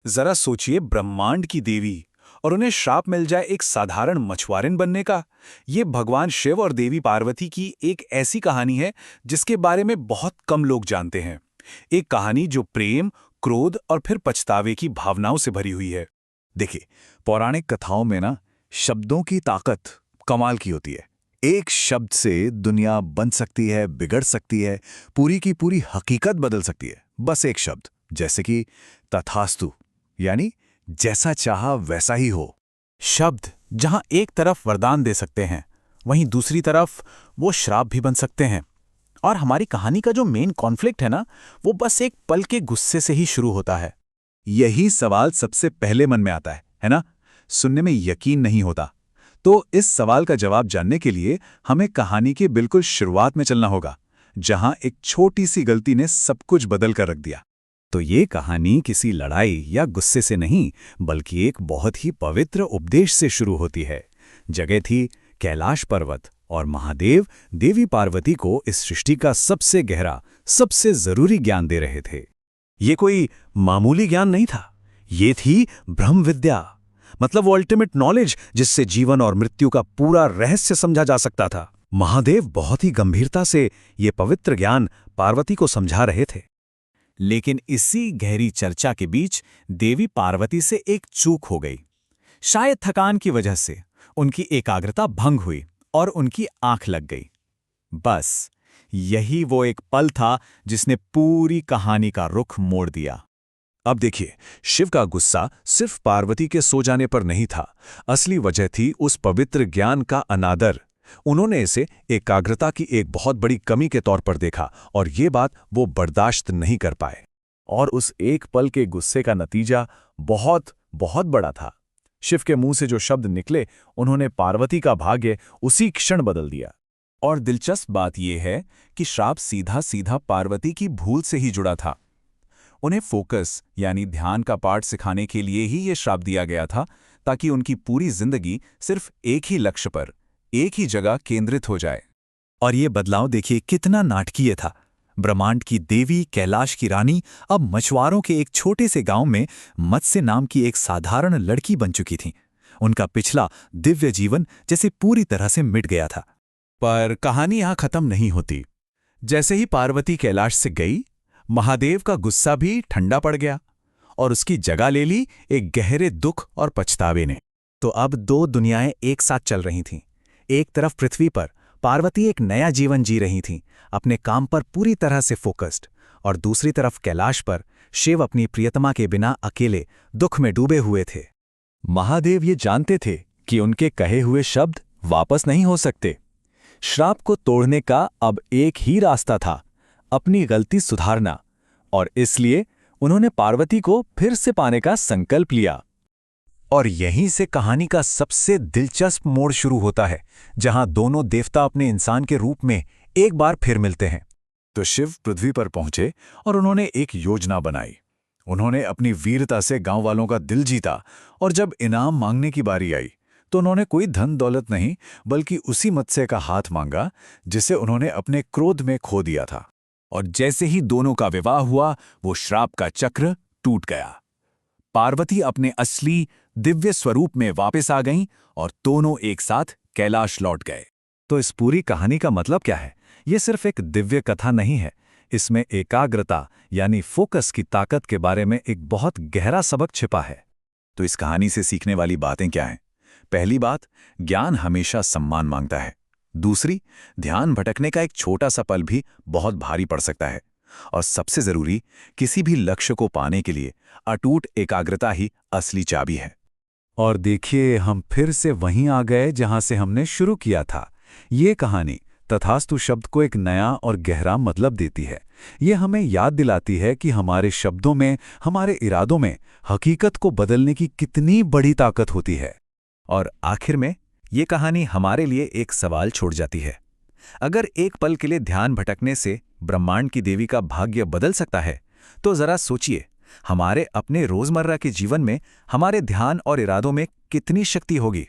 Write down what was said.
जरा सोचिए, ब्रह्मांड की देवी और उन्हें श्राप मिल जाए एक साधारण मछुआरिन बनने का। ये भगवान शिव और देवी पार्वती की एक ऐसी कहानी है जिसके बारे में बहुत कम लोग जानते हैं। एक कहानी जो प्रेम, क्रोध और फिर पछतावे की भावनाओं से भरी हुई है। देखिए, पौराणिक कथाओं में ना शब्दों की ताकत कमाल की होती है। एक शब्द से दुनिया बन सकती है, बिगड़ सकती है, पूरी की पूरी हकीकत बदल सकती है। बस एक शब्द, जैसे कि तथास्तु, यानी जैसा चाहा वैसा ही हो। शब्द जहां एक तरफ वरदान दे सकते हैं, वहीं दूसरी तरफ वो श्राप भी बन सकते हैं। और हमारी कहानी का जो मेन कॉन्फ्लिक्ट है ना, वो बस एक पल के गुस्से से ही शुरू होता है। यही सवाल सबसे पहले मन में आता है ना? सुनने में यकीन नहीं होता। तो इस सवाल का जवाब जानने के लिए हमें कहानी के बिल्कुल शुरुआत में चलना होगा, जहां एक छोटी सी गलती ने सब कुछ बदल कर रख दिया। तो ये कहानी किसी लड़ाई या गुस्से से नहीं, बल्कि एक बहुत ही पवित्र उपदेश से शुरू होती है। जगह थी कैलाश पर्वत, और महादेव देवी पार्वती को इस सृष्टि का सबसे गहरा, सबसे जरूरी ज्ञान दे रहे थे। ये कोई मामूली ज्ञान नहीं था, ये थी ब्रह्म विद्या, मतलब वो अल्टीमेट नॉलेज जिससे जीवन और मृत्यु का पूरा रहस्य समझा जा सकता था। महादेव बहुत ही गंभीरता से ये पवित्र ज्ञान पार्वती को समझा रहे थे। लेकिन इसी गहरी चर्चा के बीच देवी पार्वती से एक चूक हो गई। शायद थकान की वजह से उनकी एकाग्रता भंग हुई और उनकी आंख लग गई। बस यही वो एक पल था जिसने पूरी कहानी का रुख मोड़ दिया। अब देखिए, शिव का गुस्सा सिर्फ पार्वती के सो जाने पर नहीं था। असली वजह थी उस पवित्र ज्ञान का अनादर। उन्होंने इसे एकाग्रता की एक बहुत बड़ी कमी के तौर पर देखा, और ये बात वो बर्दाश्त नहीं कर पाए। और उस एक पल के गुस्से का नतीजा बहुत बहुत बड़ा था। शिव के मुंह से जो शब्द निकले, उन्होंने पार्वती का भाग्य उसी क्षण बदल दिया। और दिलचस्प बात यह है कि श्राप सीधा सीधा पार्वती की भूल से ही जुड़ा था। उन्हें फोकस यानी ध्यान का पाठ सिखाने के लिए ही ये श्राप दिया गया था, ताकि उनकी पूरी जिंदगी सिर्फ एक ही लक्ष्य पर, एक ही जगह केंद्रित हो जाए। और ये बदलाव देखिए कितना नाटकीय था। ब्रह्मांड की देवी, कैलाश की रानी, अब मछुआरों के एक छोटे से गांव में मत्स्य नाम की एक साधारण लड़की बन चुकी थी। उनका पिछला दिव्य जीवन जैसे पूरी तरह से मिट गया था। पर कहानी यहां खत्म नहीं होती। जैसे ही पार्वती कैलाश से गई, महादेव का गुस्सा भी ठंडा पड़ गया और उसकी जगह ले ली एक गहरे दुख और पछतावे ने। तो अब दो दुनियाएं एक साथ चल रही थीं। एक तरफ पृथ्वी पर पार्वती एक नया जीवन जी रही थीं, अपने काम पर पूरी तरह से फोकस्ड, और दूसरी तरफ कैलाश पर शिव अपनी प्रियतमा के बिना अकेले दुख में डूबे हुए थे। महादेव ये जानते थे कि उनके कहे हुए शब्द वापस नहीं हो सकते। श्राप को तोड़ने का अब एक ही रास्ता था, अपनी गलती सुधारना, और इसलिए उन्होंने पार्वती को फिर से पाने का संकल्प लिया। और यहीं से कहानी का सबसे दिलचस्प मोड़ शुरू होता है, जहां दोनों देवता अपने इंसान के रूप में एक बार फिर मिलते हैं। तो शिव पृथ्वी पर पहुंचे और उन्होंने एक योजना बनाई। उन्होंने अपनी वीरता से गांव वालों का दिल जीता, और जब इनाम मांगने की बारी आई तो उन्होंने कोई धन दौलत नहीं, बल्कि उसी मत्स्य का हाथ मांगा जिसे उन्होंने अपने क्रोध में खो दिया था। और जैसे ही दोनों का विवाह हुआ, वो श्राप का चक्र टूट गया। पार्वती अपने असली दिव्य स्वरूप में वापस आ गईं और दोनों एक साथ कैलाश लौट गए। तो इस पूरी कहानी का मतलब क्या है? ये सिर्फ एक दिव्य कथा नहीं है। इसमें एकाग्रता यानी फोकस की ताकत के बारे में एक बहुत गहरा सबक छिपा है। तो इस कहानी से सीखने वाली बातें क्या हैं? पहली बात, ज्ञान हमेशा सम्मान मांगता है। दूसरी, ध्यान भटकने का एक छोटा सा पल भी बहुत भारी पड़ सकता है। और सबसे जरूरी, किसी भी लक्ष्य को पाने के लिए अटूट एकाग्रता ही असली चाबी है। और देखिए, हम फिर से वहीं आ गए जहां से हमने शुरू किया था। ये कहानी तथास्तु शब्द को एक नया और गहरा मतलब देती है। ये हमें याद दिलाती है कि हमारे शब्दों में, हमारे इरादों में हकीकत को बदलने की कितनी बड़ी ताकत होती है। और आखिर में ये कहानी हमारे लिए एक सवाल छोड़ जाती है। अगर एक पल के लिए ध्यान भटकने से ब्रह्मांड की देवी का भाग्य बदल सकता है, तो जरा सोचिए, हमारे अपने रोजमर्रा के जीवन में हमारे ध्यान और इरादों में कितनी शक्ति होगी।